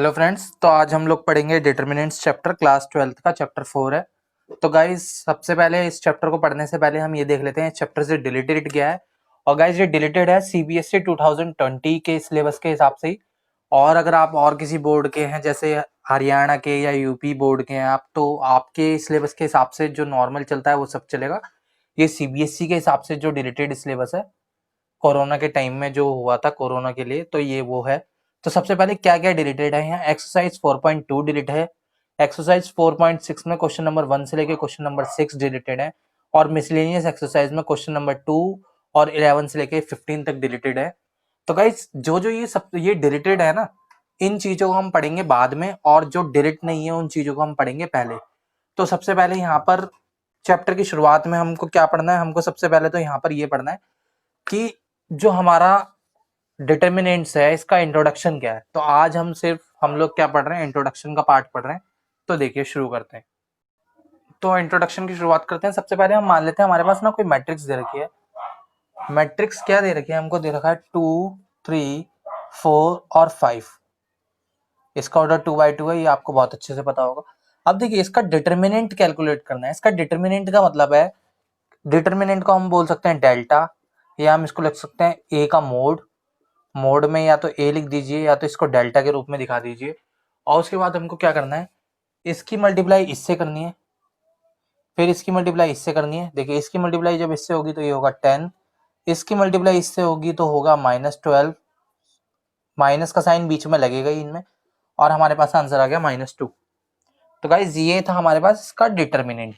Hello friends, तो आज हम लोग पढ़ेंगे डिटर्मिनेंट्स चैप्टर क्लास 12th का चैप्टर 4 है। तो गाइज सबसे पहले इस चैप्टर को पढ़ने से पहले हम ये देख लेते हैं चैप्टर से डिलीटेड क्या है। और गाइज ये डिलीटेड है सीबीएसई 2020 के सिलेबस के हिसाब से ही। और अगर आप और किसी बोर्ड के हैं जैसे हरियाणा के या यूपी बोर्ड के हैं आप, तो आपके सिलेबस के हिसाब से जो नॉर्मल चलता है वो सब चलेगा। ये सीबीएसई के हिसाब से जो डिलीटेड सिलेबस है कोरोना के टाइम में जो हुआ था कोरोना के लिए, तो ये वो है। तो सबसे पहले क्या क्या डिलीटेड है यहाँ, एक्सरसाइज 4.2 डिलीट है। एक्सरसाइज 4.6 में क्वेश्चन नंबर 1 से लेके क्वेश्चन नंबर 6 डिलीटेड है। और मिसलेनियस एक्सरसाइज में क्वेश्चन नंबर 2 और 11 से लेके 15 तक डिलीटेड है। तो गाइस जो जो ये डिलीटेड है ना, इन चीजों को हम पढ़ेंगे बाद में, और जो डिलीट नहीं है उन चीजों को हम पढ़ेंगे पहले। तो सबसे पहले यहाँ पर चैप्टर की शुरुआत में हमको क्या पढ़ना है, हमको सबसे पहले तो यहाँ पर ये पढ़ना है कि जो हमारा डिटर्मिनेंट्स है इसका इंट्रोडक्शन क्या है। तो आज हम लोग क्या पढ़ रहे हैं, इंट्रोडक्शन का पार्ट पढ़ रहे हैं। तो देखिए शुरू करते हैं। तो इंट्रोडक्शन की शुरुआत करते हैं। सबसे पहले हम मान लेते हैं हमारे पास ना कोई मैट्रिक्स दे रखी है। मैट्रिक्स क्या दे रखी है, हमको दे रखा है 2, 3, 4 और 5। इसका ऑर्डर 2 by 2 है, ये आपको बहुत अच्छे से पता होगा। अब देखिए इसका डिटर्मिनेंट कैलकुलेट करना है। इसका डिटर्मिनेंट का मतलब है, डिटर्मिनेंट को हम बोल सकते हैं डेल्टा, या हम इसको लिख सकते हैं ए का मोड में या तो ए लिख दीजिए या तो इसको डेल्टा के रूप में दिखा दीजिए। और उसके बाद हमको क्या करना है, इसकी मल्टीप्लाई इससे करनी है, फिर इसकी मल्टीप्लाई इससे करनी है। देखिए इसकी मल्टीप्लाई जब इससे होगी तो ये होगा 10, इसकी मल्टीप्लाई इससे होगी तो होगा -12। माइनस का साइन बीच में लगेगा ही इनमें, और हमारे पास आंसर आ गया -2। तो गाइज ये था हमारे पास इसका डिटर्मिनेंट।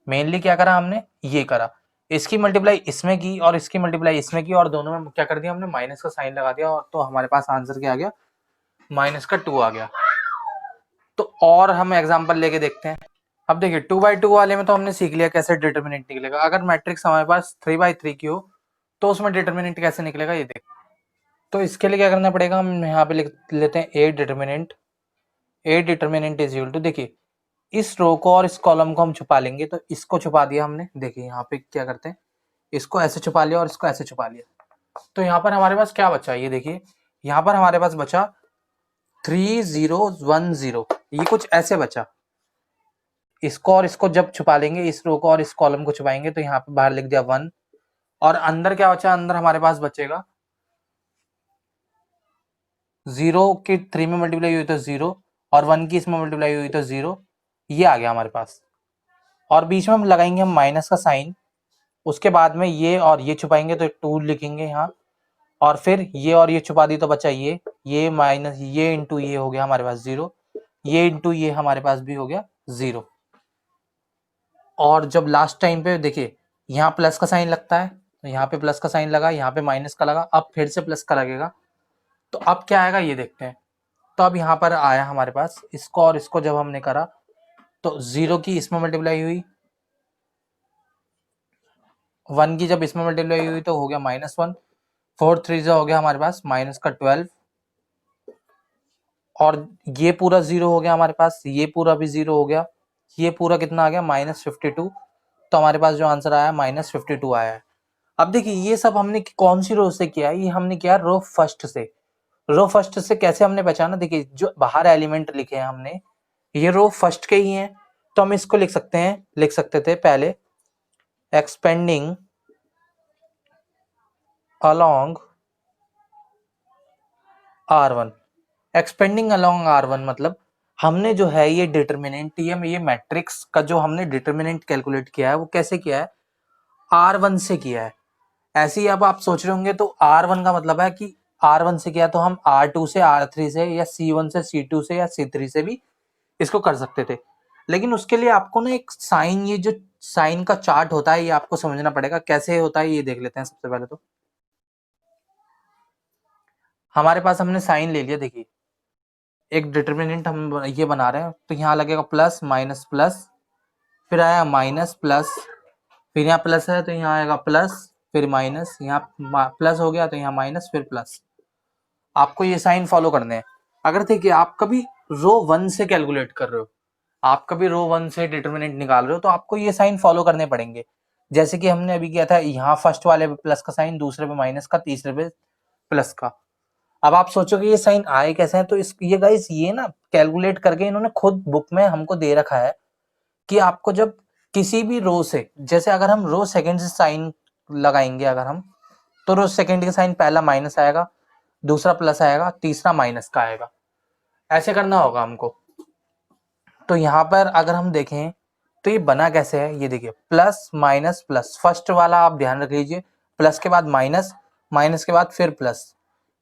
मेनली क्या करा हमने, ये करा, इसकी मल्टीप्लाई इसमें की और इसकी मल्टीप्लाई इसमें की, और दोनों में क्या कर दिया हमने, माइनस का साइन लगा दिया। और तो हमारे पास आंसर क्या आ गया, -2 आ गया। तो और हम एग्जांपल लेके देखते हैं। अब देखिए 2 by 2 वाले में तो हमने सीख लिया कैसे डिटर्मिनेंट निकलेगा। अगर मैट्रिक्स हमारे पास 3 by 3 की हो तो उसमें डिटर्मिनेंट कैसे निकलेगा ये देख। तो इसके लिए क्या करना पड़ेगा, हम यहाँ पे लिख लेते हैं a determinant is equal to, देखिए इस रो को और इस कॉलम को हम छुपा लेंगे। तो इसको छुपा दिया हमने, देखिए यहाँ पे क्या करते हैं, इसको ऐसे छुपा लिया और इसको ऐसे छुपा लिया। तो यहाँ पर हमारे पास क्या बचा, ये देखिए यहाँ पर हमारे पास बचा 3010, ये कुछ ऐसे बचा। इसको और इसको जब छुपा लेंगे, इस रो को और इस कॉलम को छुपाएंगे, तो यहाँ पे बाहर लिख दिया 1। और अंदर क्या बचा, अंदर हमारे पास बचेगा 0 की 3 में मल्टीप्लाई हुई तो 0, और 1 की इसमें मल्टीप्लाई हुई तो 0। ये आ गया हमारे पास। और बीच में हम लगाएंगे हम माइनस का साइन, उसके बाद में ये और ये छुपाएंगे तो 2 लिखेंगे यहाँ, और फिर ये और ये छुपा दी तो बचा ये माइनस ये इंटू ये हो गया हमारे पास 0, ये इंटू ये हमारे पास भी हो गया 0। और जब लास्ट टाइम पे देखिए यहाँ प्लस का साइन लगता है, तो यहाँ पे प्लस का साइन लगा, यहाँ पे माइनस का लगा, अब फिर से प्लस का लगेगा। तो अब क्या आएगा ये देखते हैं। तो अब यहाँ पर आया हमारे पास, इसको और इसको जब हमने करा तो 0 की इसमें मल्टीप्लाई हुई, 1 की जब इसमें मल्टीप्लाई हुई तो हो गया -1, 4 3 हो गया हमारे पास -12, और ये पूरा 0 हो गया हमारे पास, ये पूरा भी 0 हो गया, ये पूरा कितना आ गया -52। तो हमारे पास जो आंसर आया -52 आया है। अब देखिए ये सब हमने कौन सी रो से किया, ये हमने किया रो फर्स्ट से। रो फर्स्ट से कैसे हमने पहचाना, देखिए जो बाहर एलिमेंट लिखे हैं हमने, ये रो फर्स्ट के ही हैं। तो हम इसको लिख सकते थे पहले, expanding along R1। Expanding along R1 मतलब हमने जो है ये डिटर्मिनेंट, ये मैट्रिक्स का जो हमने डिटर्मिनेंट कैलकुलेट किया है वो कैसे किया है, R1 से किया है। ऐसे ही अब आप सोच रहे होंगे तो R1 का मतलब है कि R1 से किया तो हम R2 से, R3 से, या C1 से, C2 से, या C3 से भी इसको कर सकते थे। लेकिन उसके लिए आपको ना एक साइन, ये जो साइन का चार्ट होता है ये आपको समझना पड़ेगा। कैसे होता है ये देख लेते हैं। सबसे पहले तो हमारे पास हमने साइन ले लिया, देखिए एक डिटर्मिनेंट हम ये बना रहे हैं, तो यहाँ लगेगा प्लस माइनस प्लस, फिर आया माइनस प्लस, फिर यहाँ प्लस है तो यहाँ आएगा प्लस, फिर माइनस, यहाँ प्लस हो गया तो यहाँ माइनस, फिर प्लस। आपको ये साइन फॉलो करने हैं। अगर देखिए आप कभी रो 1 से कैलकुलेट कर रहे हो, आप कभी रो 1 से डिटर्मिनेंट निकाल रहे हो, तो आपको ये साइन फॉलो करने पड़ेंगे। जैसे कि हमने अभी किया था, यहाँ फर्स्ट वाले पे प्लस का साइन, दूसरे पे माइनस का, तीसरे पे प्लस का। अब आप सोचोगे ये साइन आए कैसे हैं, तो इस ये गाइस ये ना कैलकुलेट करके इन्होंने खुद बुक में हमको दे रखा है कि आपको जब किसी भी रो से, जैसे अगर हम रो सेकंड से साइन लगाएंगे अगर हम, तो रो सेकंड का साइन पहला माइनस आएगा, दूसरा प्लस आएगा, तीसरा माइनस का आएगा, ऐसे करना होगा हमको। तो यहाँ पर अगर हम देखें तो ये बना कैसे है, ये देखिए प्लस माइनस प्लस, फर्स्ट वाला आप ध्यान रख लीजिए, प्लस के बाद माइनस, माइनस के बाद फिर प्लस,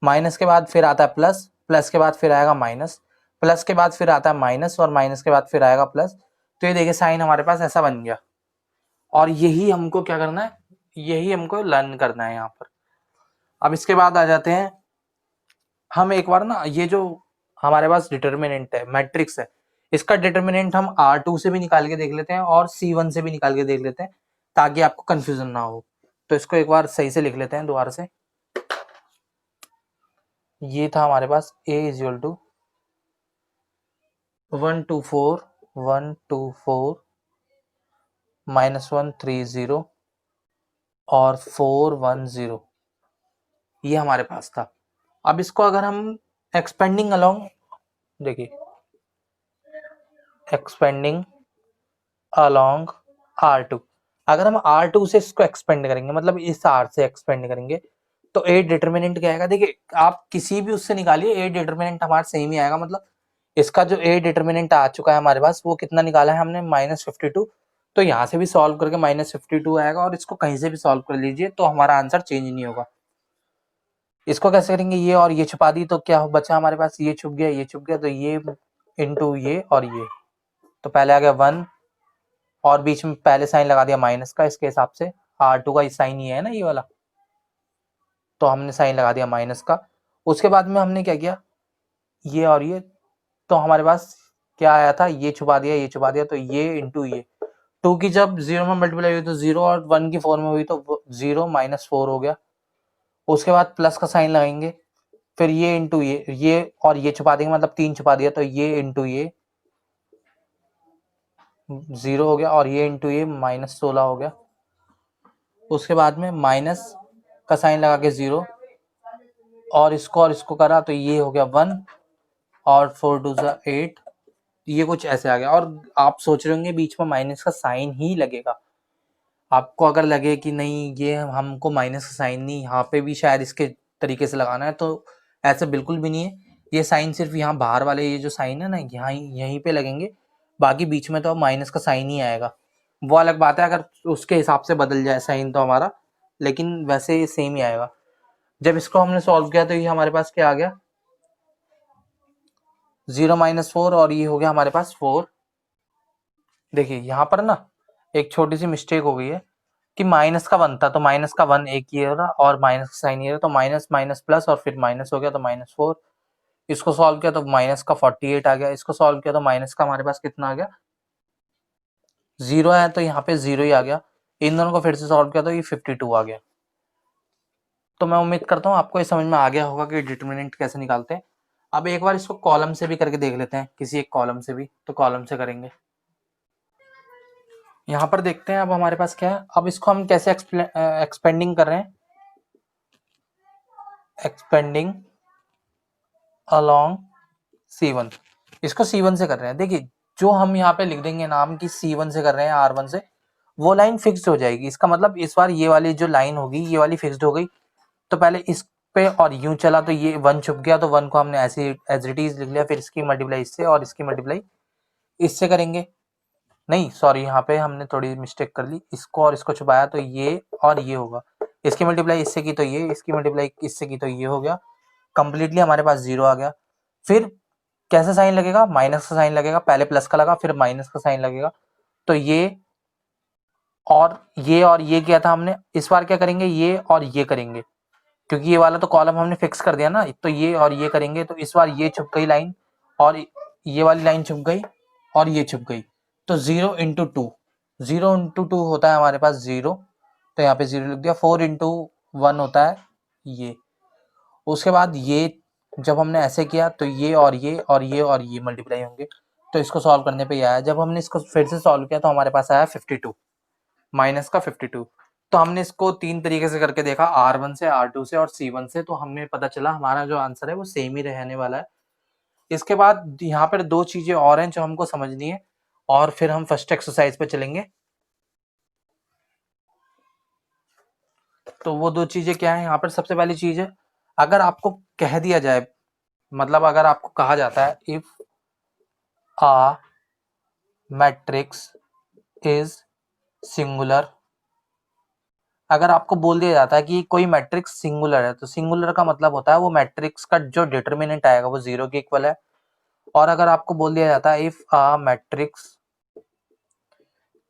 माइनस के बाद फिर आता है प्लस, प्लस के बाद फिर आएगा माइनस, प्लस के बाद फिर आता है माइनस, और माइनस के बाद फिर आएगा प्लस। तो ये देखिए साइन हमारे पास ऐसा बन गया, और यही हमको क्या करना है, यही हमको लर्न करना है यहाँ पर। अब इसके बाद आ जाते हैं हम एक बार ना, ये जो हमारे पास डिटर्मिनेंट है, मैट्रिक्स है, इसका डिटर्मिनेंट हम R2 से भी निकाल के देख लेते हैं और C1 से भी निकाल के देख लेते हैं, ताकि आपको कंफ्यूजन ना हो। तो इसको एक बार सही से लिख लेते हैं दोबारा से। ये था हमारे पास A इक्वल टू 124 -130 और 410, ये हमारे पास था। अब इसको अगर हम एक्सपेंडिंग अलोंग, देखिए एक्सपेंडिंग अलोंग R2, अगर हम R2 से इसको एक्सपेंड करेंगे, मतलब इस R से एक्सपेंड करेंगे, तो A डिटर्मिनेंट क्या आएगा, देखिए आप किसी भी उससे निकालिए, A डिटर्मिनेंट हमारा सेम ही आएगा। मतलब इसका जो A डिटर्मिनेंट आ चुका है हमारे पास, वो कितना निकाला है हमने, -52। तो यहाँ से भी सॉल्व करके -52 आएगा, और इसको कहीं से भी सॉल्व कर लीजिए तो हमारा आंसर चेंज नहीं होगा। इसको कैसे करेंगे, ये और ये छुपा दी तो क्या बचा हमारे पास, ये छुप गया, ये छुप गया, तो ये इंटू ये और ये, तो पहले आ गया 1, और बीच में पहले साइन लगा दिया माइनस का, इसके हिसाब से R2 का साइन ये है ना, ये वाला, तो हमने साइन लगा दिया माइनस का। उसके बाद में हमने क्या किया, ये और ये, तो हमारे पास क्या आया था, ये छुपा दिया, ये छुपा दिया, तो ये इंटू ये, 2 की जब 0 में मल्टीप्लाई हुई तो 0, और 1 की 4 में हुई तो 0 -4 हो गया। उसके बाद प्लस का साइन लगाएंगे, फिर ये इंटू ये और ये छुपा देंगे, मतलब 3 छुपा दिया, तो ये इंटू ये 0 हो गया, और ये इंटू ये -16 हो गया। उसके बाद में माइनस का साइन लगा के 0, और इसको करा तो ये हो गया 1, और 4 2 8, ये कुछ ऐसे आ गया। और आप सोच रहे होंगे बीच में माइनस का साइन ही लगेगा, आपको अगर लगे कि नहीं ये हमको माइनस का साइन नहीं, यहाँ पे भी शायद इसके तरीके से लगाना है, तो ऐसे बिल्कुल भी नहीं है। ये साइन सिर्फ यहाँ बाहर वाले ये जो साइन है ना, यहाँ यहीं पे लगेंगे, बाकी बीच में तो माइनस का साइन ही आएगा। वो अलग बात है अगर उसके हिसाब से बदल जाए साइन तो हमारा, लेकिन वैसे सेम ही आएगा। जब इसको हमने सॉल्व किया तो ये हमारे पास क्या आ गया, 0 -4, और ये हो गया हमारे पास 4। देखिए यहाँ पर ना एक छोटी सी मिस्टेक हो गई है कि माइनस का 1 था, तो माइनस का 1 एक ये रहा, और माइनस का साइन ये रहा, तो माइनस माइनस प्लस, और फिर माइनस हो गया तो -4। इसको सॉल्व किया तो माइनस का 48 आ गया, इसको सॉल्व किया तो माइनस का हमारे पास कितना आ गया, 0 है तो यहाँ पे 0 ही आ गया। इन दोनों को फिर से सॉल्व किया तो ये 52 आ गया। तो मैं उम्मीद करता हूँ आपको ये समझ में आ गया होगा कि डिटर्मिनेंट कैसे निकालते हैं। अब एक बार इसको कॉलम से भी करके देख लेते हैं, किसी एक कॉलम से भी, तो कॉलम से करेंगे। यहाँ पर देखते हैं अब हमारे पास क्या है। अब इसको हम कैसे एक्सपेंडिंग कर रहे हैं, एक्सपेंडिंग अलोंग C1, इसको C1 से कर रहे हैं। देखिए जो हम यहाँ पे लिख देंगे नाम की C1 से कर रहे हैं R1 से, वो लाइन फिक्स्ड हो जाएगी। इसका मतलब इस बार ये वाली जो लाइन होगी ये वाली फिक्स्ड हो गई, तो पहले इस पे और यूं चला तो ये 1 छुप गया, तो 1 को हमने ऐसे एज इट इज लिख लिया, फिर इसकी मल्टीप्लाई इससे और इसकी मल्टीप्लाई इससे करेंगे। नहीं सॉरी, यहाँ पे हमने थोड़ी मिस्टेक कर ली, इसको और इसको छुपाया तो ये और ये होगा, इसकी मल्टीप्लाई इससे की तो ये, इसकी मल्टीप्लाई इससे की तो ये हो गया, कंप्लीटली हमारे पास 0 आ गया। फिर कैसा साइन लगेगा, माइनस का साइन लगेगा, पहले प्लस का लगा फिर माइनस का साइन लगेगा, तो ये और ये किया था हमने, इस बार क्या करेंगे, ये और ये करेंगे, क्योंकि ये वाला तो कॉलम हमने फिक्स कर दिया ना, तो ये और ये करेंगे, तो इस बार ये छुप गई लाइन, और ये वाली लाइन छुप गई, और ये छुप गई, तो 0 इंटू 2, 0 इंटू 2 होता है हमारे पास 0, तो यहाँ पे 0 लिख दिया। 4 इंटू 1 होता है ये। उसके बाद ये जब हमने ऐसे किया तो ये और ये और ये और ये मल्टीप्लाई होंगे, तो इसको सॉल्व करने पे ये आया। जब हमने इसको फिर से सॉल्व किया तो हमारे पास आया 52, माइनस का 52। तो हमने इसको 3 तरीके से करके देखा, R1 से, R2 से और C1 से, तो हमें पता चला हमारा जो आंसर है वो सेम ही रहने वाला है। इसके बाद यहाँ पर 2 चीजें और हैं जो हमको समझनी है, और फिर हम फर्स्ट एक्सरसाइज पे चलेंगे। तो वो 2 चीजें क्या है यहाँ पर? सबसे पहली चीज है, अगर आपको कह दिया जाए, मतलब अगर आपको कहा जाता है if a matrix is singular, अगर आपको बोल दिया जाता है कि कोई मैट्रिक्स सिंगुलर है, तो सिंगुलर का मतलब होता है वो मैट्रिक्स का जो डिटरमिनेंट आएगा वो 0 के इक्वल है। और अगर आपको बोल दिया जाता है if a matrix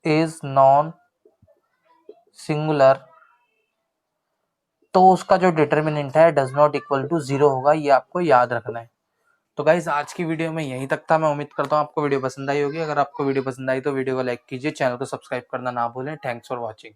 is non singular, तो उसका जो डिटरमिनेंट है डज नॉट इक्वल टू 0 होगा। ये आपको याद रखना है। तो गाइज आज की वीडियो में यहीं तक था। मैं उम्मीद करता हूँ आपको वीडियो पसंद आई होगी। अगर आपको वीडियो पसंद आई तो वीडियो को लाइक कीजिए, चैनल को सब्सक्राइब करना ना भूलें। Thanks for watching.